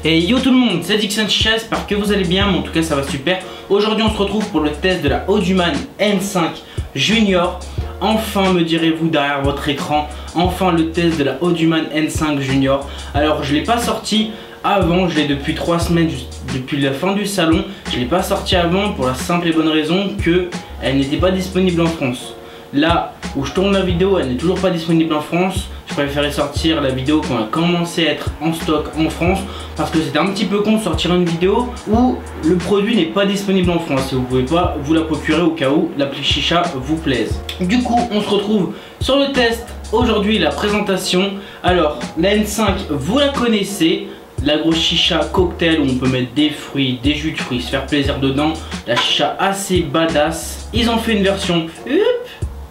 Et yo tout le monde, c'est Dixon Chicha, j'espère que vous allez bien, mais en tout cas ça va super. Aujourd'hui on se retrouve pour le test de la Audioman N5 Junior. Enfin me direz-vous derrière votre écran, enfin le test de la Audioman N5 Junior. Alors je ne l'ai pas sorti avant, je l'ai depuis 3 semaines, depuis la fin du salon. Je ne l'ai pas sorti avant pour la simple et bonne raison que elle n'était pas disponible en France. Là où je tourne la vidéo, elle n'est toujours pas disponible en France. Je préférais sortir la vidéo quand elle commençait à être en stock en France, parce que c'était un petit peu con de sortir une vidéo où le produit n'est pas disponible en France et vous pouvez pas vous la procurer au cas où l'appli Chicha vous plaise. Du coup on se retrouve sur le test aujourd'hui, la présentation. Alors la N5 vous la connaissez, la grosse chicha cocktail où on peut mettre des fruits, des jus de fruits, se faire plaisir dedans. La chicha assez badass. Ils ont fait une version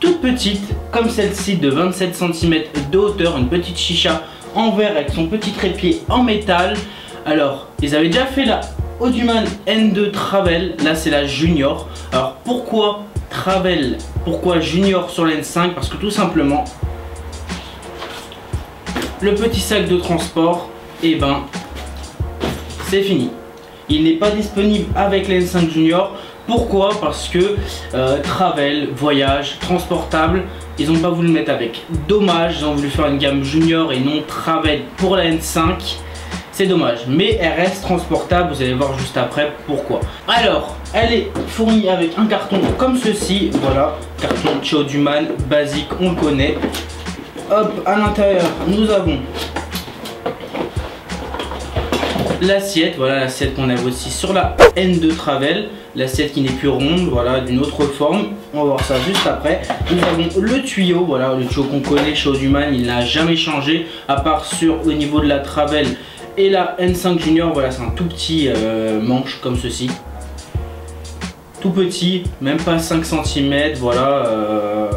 toute petite comme celle-ci de 27 cm de hauteur, une petite chicha en verre avec son petit trépied en métal. Alors ils avaient déjà fait la Audioman N2 Travel, là c'est la Junior. Alors pourquoi Travel, pourquoi Junior sur la N5? Parce que tout simplement le petit sac de transport, et ben c'est fini, il n'est pas disponible avec la N5 Junior. Pourquoi? Parce que travel, voyage, transportable, ils n'ont pas voulu le mettre avec. Dommage, ils ont voulu faire une gamme junior et non travel pour la N5. C'est dommage, mais elle reste transportable, vous allez voir juste après pourquoi. Alors, elle est fournie avec un carton comme ceci, voilà, carton chez Audioman, basique, on le connaît. Hop, à l'intérieur, nous avons l'assiette, voilà l'assiette qu'on avait aussi sur la N2 Travel, l'assiette qui n'est plus ronde, voilà, d'une autre forme. On va voir ça juste après. Nous avons le tuyau, voilà, le tuyau qu'on connaît chez Audioman, il n'a jamais changé, à part sur au niveau de la Travel et la N5 Junior. Voilà, c'est un tout petit manche comme ceci, tout petit, même pas 5 cm, voilà,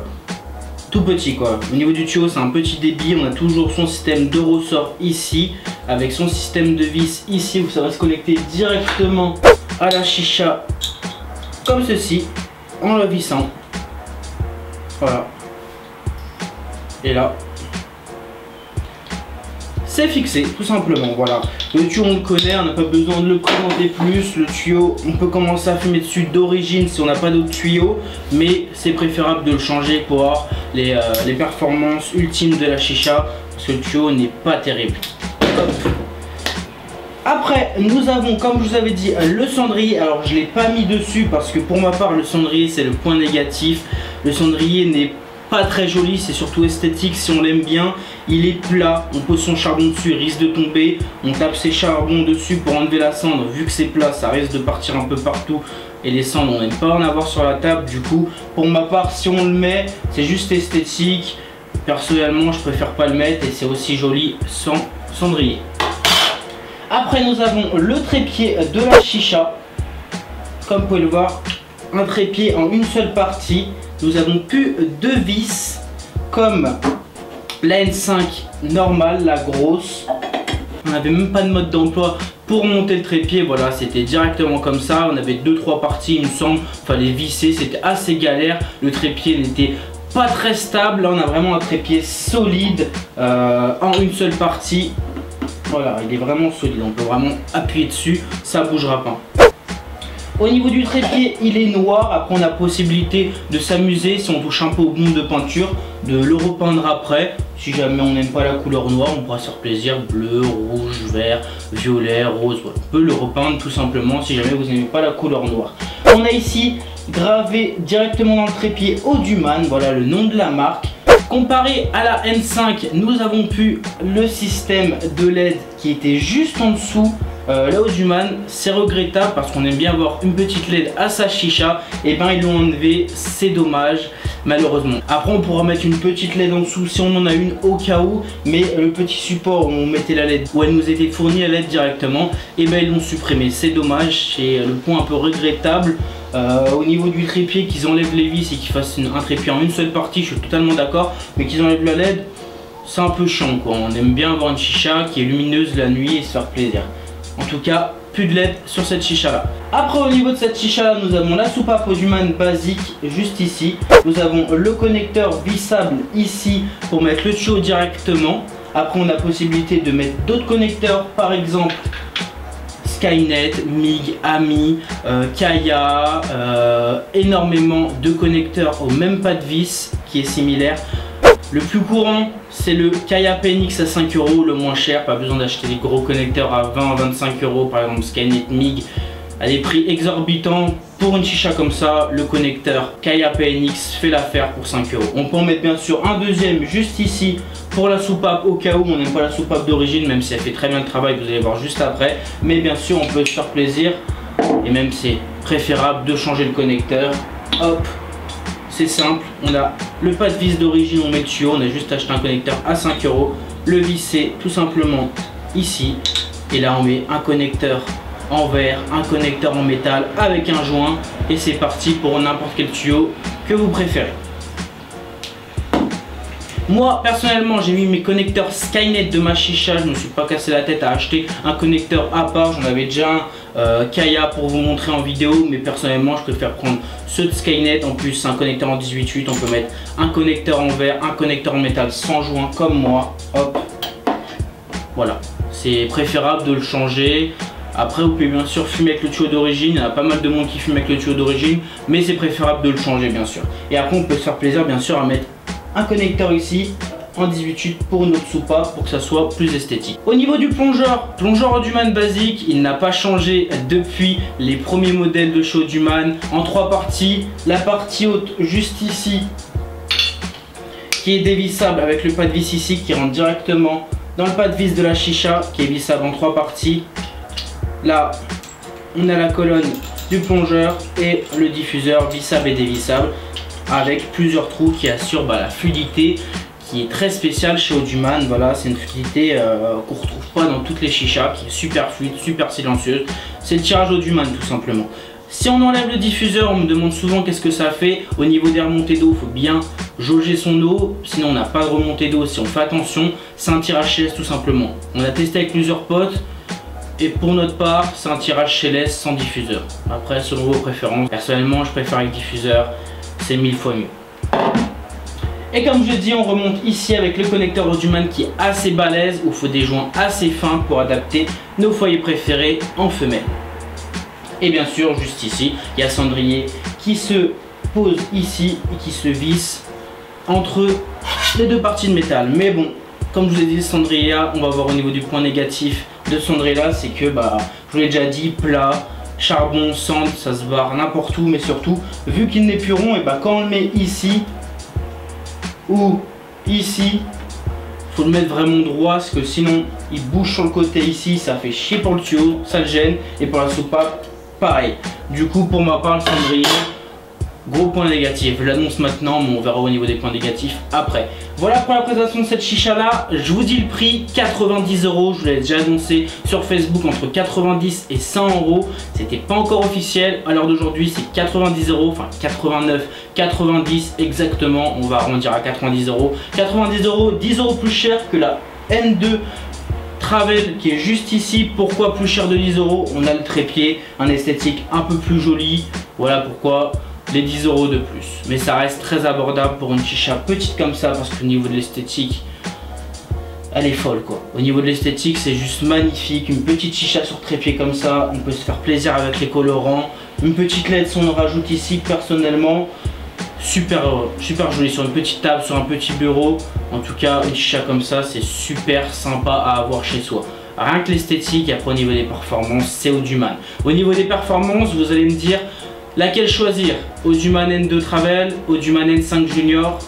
tout petit quoi. Au niveau du tuyau, c'est un petit débit. On a toujours son système de ressort ici, avec son système de vis ici où ça va se connecter directement à la chicha comme ceci, en la vissant. Voilà. Et là, c'est fixé tout simplement. Voilà. Le tuyau on le connaît, on n'a pas besoin de le présenter plus. Le tuyau, on peut commencer à fumer dessus d'origine si on n'a pas d'autre tuyau, mais c'est préférable de le changer pour avoir les performances ultimes de la chicha, parce que le tuyau n'est pas terrible. Hop. Après nous avons, comme je vous avais dit, le cendrier. Alors je ne l'ai pas mis dessus parce que pour ma part le cendrier c'est le point négatif. Le cendrier n'est pas très joli, c'est surtout esthétique si on l'aime bien. Il est plat, on pose son charbon dessus, il risque de tomber. On tape ses charbons dessus pour enlever la cendre. Vu que c'est plat, ça risque de partir un peu partout. Et les cendres, on n'aime pas en avoir sur la table. Du coup, pour ma part, si on le met, c'est juste esthétique. Personnellement, je préfère pas le mettre et c'est aussi joli sans cendrier. Après, nous avons le trépied de la chicha. Comme vous pouvez le voir, un trépied en une seule partie. Nous avons plus de vis comme la N5 normale, la grosse. On n'avait même pas de mode d'emploi pour monter le trépied, voilà, c'était directement comme ça. On avait 2-3 parties, il me semble, fallait visser, c'était assez galère. Le trépied n'était pas très stable. Là on a vraiment un trépied solide en une seule partie. Voilà, il est vraiment solide, on peut vraiment appuyer dessus, ça bougera pas. Au niveau du trépied, il est noir. Après, on a possibilité de s'amuser, si on touche un peu au bout de peinture, de le repeindre après. Si jamais on n'aime pas la couleur noire, on pourra se faire plaisir, bleu, rouge, vert, violet, rose. Voilà. On peut le repeindre tout simplement si jamais vous n'aimez pas la couleur noire. On a ici gravé directement dans le trépied Audioman, voilà le nom de la marque. Comparé à la N5, nous avons pu le système de LED qui était juste en dessous. La Audioman, c'est regrettable parce qu'on aime bien avoir une petite LED à sa chicha. Et ben ils l'ont enlevé, c'est dommage malheureusement. Après on pourra mettre une petite LED en dessous si on en a une au cas où, mais le petit support où on mettait la LED, où elle nous était fournie la LED directement, et ben ils l'ont supprimé, c'est dommage, c'est le point un peu regrettable. Au niveau du trépied, qu'ils enlèvent les vis et qu'ils fassent un trépied en une seule partie, je suis totalement d'accord, mais qu'ils enlèvent la LED, c'est un peu chiant quoi. On aime bien avoir une chicha qui est lumineuse la nuit et se faire plaisir. En tout cas, plus de LED sur cette chicha là. Après, au niveau de cette chicha là, nous avons la soupape Audioman basique juste ici. Nous avons le connecteur vissable ici pour mettre le tuyau directement. Après, on a possibilité de mettre d'autres connecteurs, par exemple Skynet, MIG, AMI, Kaya, énormément de connecteurs au même pas de vis qui est similaire. Le plus courant, c'est le Kaya PNX à 5 €, le moins cher, pas besoin d'acheter des gros connecteurs à 20 à 25 €, par exemple Skynet, MIG, à des prix exorbitants. Pour une chicha comme ça, le connecteur Kaya PNX fait l'affaire pour 5 €. On peut en mettre bien sûr un deuxième juste ici pour la soupape au cas où on n'aime pas la soupape d'origine, même si elle fait très bien le travail, vous allez voir juste après. Mais bien sûr, on peut se faire plaisir et même c'est préférable de changer le connecteur. Hop, c'est simple, on a le pas de vis d'origine, on met le tuyau, on a juste acheté un connecteur à 5 €. Le vis c'est tout simplement ici et là on met un connecteur en verre, un connecteur en métal avec un joint et c'est parti pour n'importe quel tuyau que vous préférez. Moi personnellement j'ai mis mes connecteurs Skynet de ma chicha, je ne me suis pas cassé la tête à acheter un connecteur à part, j'en avais déjà un Kaya pour vous montrer en vidéo, mais personnellement je préfère prendre ceux de Skynet. En plus c'est un connecteur en 18/8, on peut mettre un connecteur en verre, un connecteur en métal sans joint comme moi, hop, voilà, c'est préférable de le changer. Après vous pouvez bien sûr fumer avec le tuyau d'origine, il y en a pas mal de monde qui fume avec le tuyau d'origine, mais c'est préférable de le changer bien sûr. Et après on peut se faire plaisir bien sûr à mettre un connecteur ici en 18/8 pour notre soupape pour que ça soit plus esthétique. Au niveau du plongeur Audhuman basique, il n'a pas changé depuis les premiers modèles de chez Audhuman en 3 parties. La partie haute juste ici qui est dévissable avec le pas de vis ici qui rentre directement dans le pas de vis de la chicha qui est vissable en 3 parties. Là on a la colonne du plongeur et le diffuseur vissable et dévissable avec plusieurs trous qui assurent la fluidité qui est très spéciale chez Audhuman. Voilà, c'est une fluidité qu'on ne retrouve pas dans toutes les chichas, qui est super fluide, super silencieuse. C'est le tirage Audhuman tout simplement. Si on enlève le diffuseur, on me demande souvent qu'est-ce que ça fait. Au niveau des remontées d'eau, il faut bien jauger son eau, sinon on n'a pas de remontée d'eau si on fait attention. C'est un tirage chez tout simplement. On a testé avec plusieurs potes. Et pour notre part, c'est un tirage chez sans diffuseur. Après, selon vos préférences, personnellement, je préfère avec diffuseur, c'est 1000 fois mieux. Et comme je dis, on remonte ici avec le connecteur Audhuman qui est assez balèze, où il faut des joints assez fins pour adapter nos foyers préférés en femelle. Et bien sûr, juste ici, il y a cendrier qui se pose ici et qui se visse entre les deux parties de métal. Mais bon, comme je vous ai dit, le cendrier là, on va voir au niveau du point négatif de ce cendrier là, c'est que je vous l'ai déjà dit, plat, charbon, cendre, ça se barre n'importe où, mais surtout vu qu'il n'est plus rond, et quand on le met ici ou ici, faut le mettre vraiment droit parce que sinon il bouge sur le côté ici, ça fait chier pour le tuyau, ça le gêne, et pour la soupape pareil. Du coup pour ma part, le cendrier, gros point négatif. Je l'annonce maintenant, mais on verra au niveau des points négatifs après. Voilà pour la présentation de cette chicha là. Je vous dis le prix, 90 €. Je vous l'ai déjà annoncé sur Facebook, entre 90 et 100 €. C'était pas encore officiel. À l'heure d'aujourd'hui, c'est 90 €, enfin 89, 90 exactement. On va arrondir à 90 €. 90 €, 10 € plus cher que la N2 Travel qui est juste ici. Pourquoi plus cher de 10 €? On a le trépied, un esthétique un peu plus joli. Voilà pourquoi les 10 € de plus, mais ça reste très abordable pour une chicha petite comme ça, parce qu'au niveau de l'esthétique elle est folle quoi. Au niveau de l'esthétique c'est juste magnifique, une petite chicha sur trépied comme ça, on peut se faire plaisir avec les colorants, une petite LED si on en rajoute ici, personnellement super joli sur une petite table, sur un petit bureau. En tout cas une chicha comme ça c'est super sympa à avoir chez soi. Rien que l'esthétique. Après au niveau des performances, c'est Audhuman. Au niveau des performances, vous allez me dire laquelle choisir, Audhuman N2 Travel, Audhuman N5 Junior.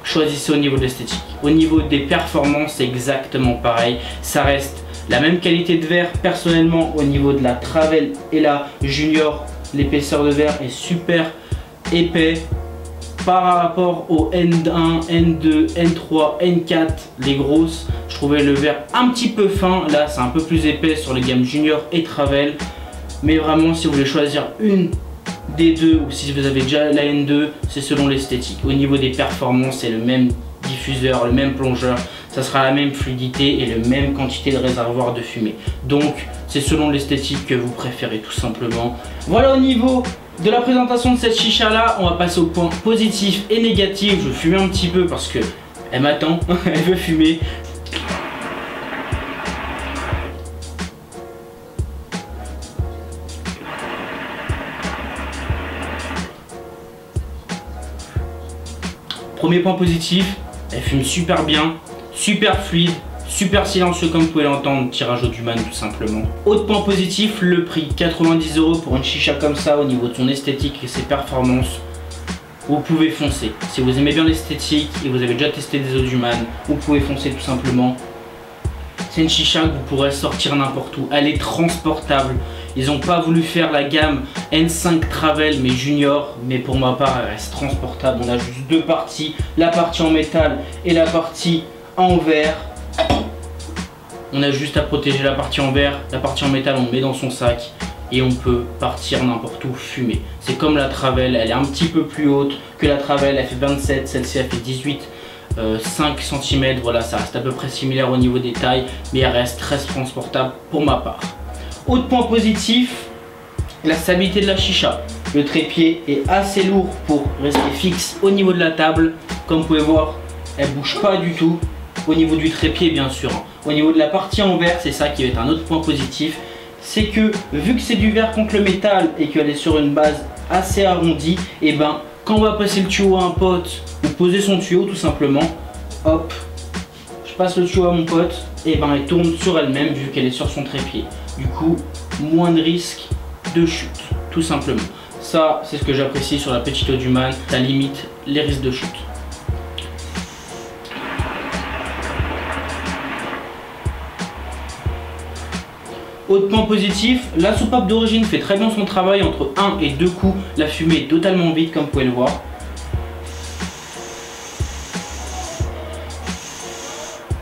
Choisissez au niveau de l'esthétique. Au niveau des performances, c'est exactement pareil. Ça reste la même qualité de verre. Personnellement, au niveau de la Travel et la Junior, l'épaisseur de verre est super épais. Par rapport au N1, N2, N3, N4, les grosses, je trouvais le verre un petit peu fin. Là, c'est un peu plus épais sur les gammes Junior et Travel. Mais vraiment, si vous voulez choisir une des deux, ou si vous avez déjà la N2, c'est selon l'esthétique. Au niveau des performances, c'est le même diffuseur, le même plongeur, ça sera la même fluidité et la même quantité de réservoir de fumée. Donc, c'est selon l'esthétique que vous préférez tout simplement. Voilà au niveau de la présentation de cette chicha là. On va passer au point positif et négatif. Je vais fumer un petit peu parce que elle m'attend, elle veut fumer. Premier point positif, elle fume super bien, super fluide, super silencieux comme vous pouvez l'entendre, tirage Audioman tout simplement. Autre point positif, le prix, 90 € pour une chicha comme ça au niveau de son esthétique et ses performances. Vous pouvez foncer. Si vous aimez bien l'esthétique et vous avez déjà testé des Audioman, vous pouvez foncer tout simplement. C'est une chicha que vous pourrez sortir n'importe où. Elle est transportable. Ils n'ont pas voulu faire la gamme N5 Travel mais Junior, mais pour ma part elle reste transportable. On a juste deux parties, la partie en métal et la partie en verre. On a juste à protéger la partie en verre, la partie en métal on met dans son sac et on peut partir n'importe où fumer. C'est comme la Travel, elle est un petit peu plus haute que la Travel, elle fait 27, celle-ci elle fait 18. 5 cm, voilà, ça reste à peu près similaire au niveau des tailles, mais elle reste très transportable pour ma part. Autre point positif, la stabilité de la chicha. Le trépied est assez lourd pour rester fixe au niveau de la table. Comme vous pouvez voir, elle bouge pas du tout. Au niveau du trépied, bien sûr. Au niveau de la partie en verre, c'est ça qui va être un autre point positif. C'est que vu que c'est du verre contre le métal et qu'elle est sur une base assez arrondie, et ben quand on va passer le tuyau à un pote ou poser son tuyau tout simplement, hop, je passe le tuyau à mon pote et ben elle tourne sur elle-même vu qu'elle est sur son trépied. Du coup, moins de risque de chute, tout simplement. Ça, c'est ce que j'apprécie sur la petite Audioman, ça limite les risques de chute. Autre point positif, la soupape d'origine fait très bien son travail. Entre 1 et 2 coups, la fumée est totalement vide comme vous pouvez le voir.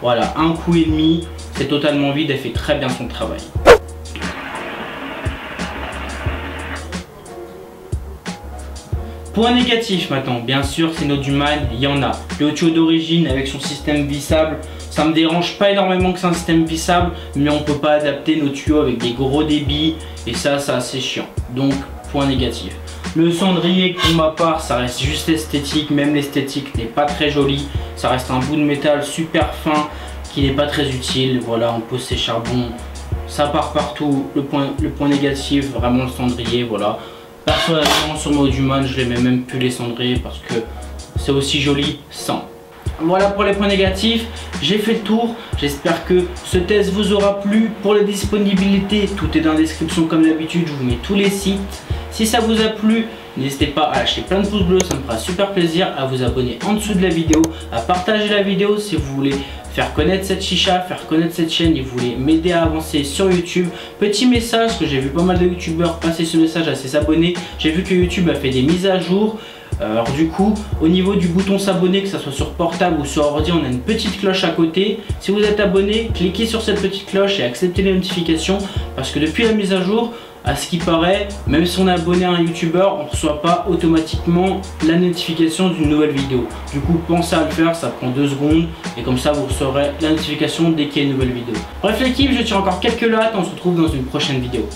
Voilà, un coup et demi, c'est totalement vide, elle fait très bien son travail. Point négatif maintenant, bien sûr c'est une Audioman, il y en a. Le tuyau d'origine avec son système vissable, ça me dérange pas énormément que c'est un système vissable, mais on peut pas adapter nos tuyaux avec des gros débits et ça c'est assez chiant. Donc point négatif. Le cendrier pour ma part ça reste juste esthétique, même l'esthétique n'est pas très jolie. Ça reste un bout de métal super fin qui n'est pas très utile. Voilà, on pose ses charbons, ça part partout. Le point négatif, vraiment le cendrier, voilà. Personnellement sur ma Audioman je les mets même plus les cendriers parce que c'est aussi joli sans. Voilà pour les points négatifs, j'ai fait le tour, j'espère que ce test vous aura plu. Pour la disponibilité, tout est dans la description comme d'habitude, je vous mets tous les sites. Si ça vous a plu, n'hésitez pas à lâcher plein de pouces bleus, ça me fera super plaisir, à vous abonner en dessous de la vidéo, à partager la vidéo si vous voulez faire connaître cette chicha, faire connaître cette chaîne et vous voulez m'aider à avancer sur YouTube. Petit message, que j'ai vu pas mal de youtubeurs passer ce message à ses abonnés, j'ai vu que YouTube a fait des mises à jour. Alors du coup, au niveau du bouton s'abonner, que ce soit sur portable ou sur ordi, on a une petite cloche à côté. Si vous êtes abonné, cliquez sur cette petite cloche et acceptez les notifications parce que depuis la mise à jour, à ce qui paraît, même si on est abonné à un youtubeur, on ne reçoit pas automatiquement la notification d'une nouvelle vidéo. Du coup, pensez à le faire, ça prend 2 secondes et comme ça vous recevrez la notification dès qu'il y a une nouvelle vidéo. Bref l'équipe, je tire encore quelques lattes, on se retrouve dans une prochaine vidéo.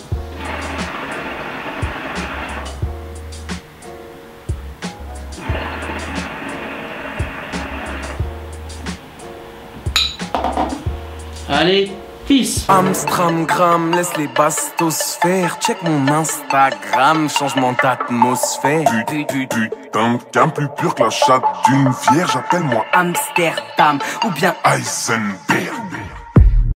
Allez, peace. Amstramgram, laisse les bastos faire. Check mon Instagram, changement d'atmosphère. Putain, qu'un plus pur que la chatte d'une vierge. Appelle-moi Amsterdam ou bien Heisenberg.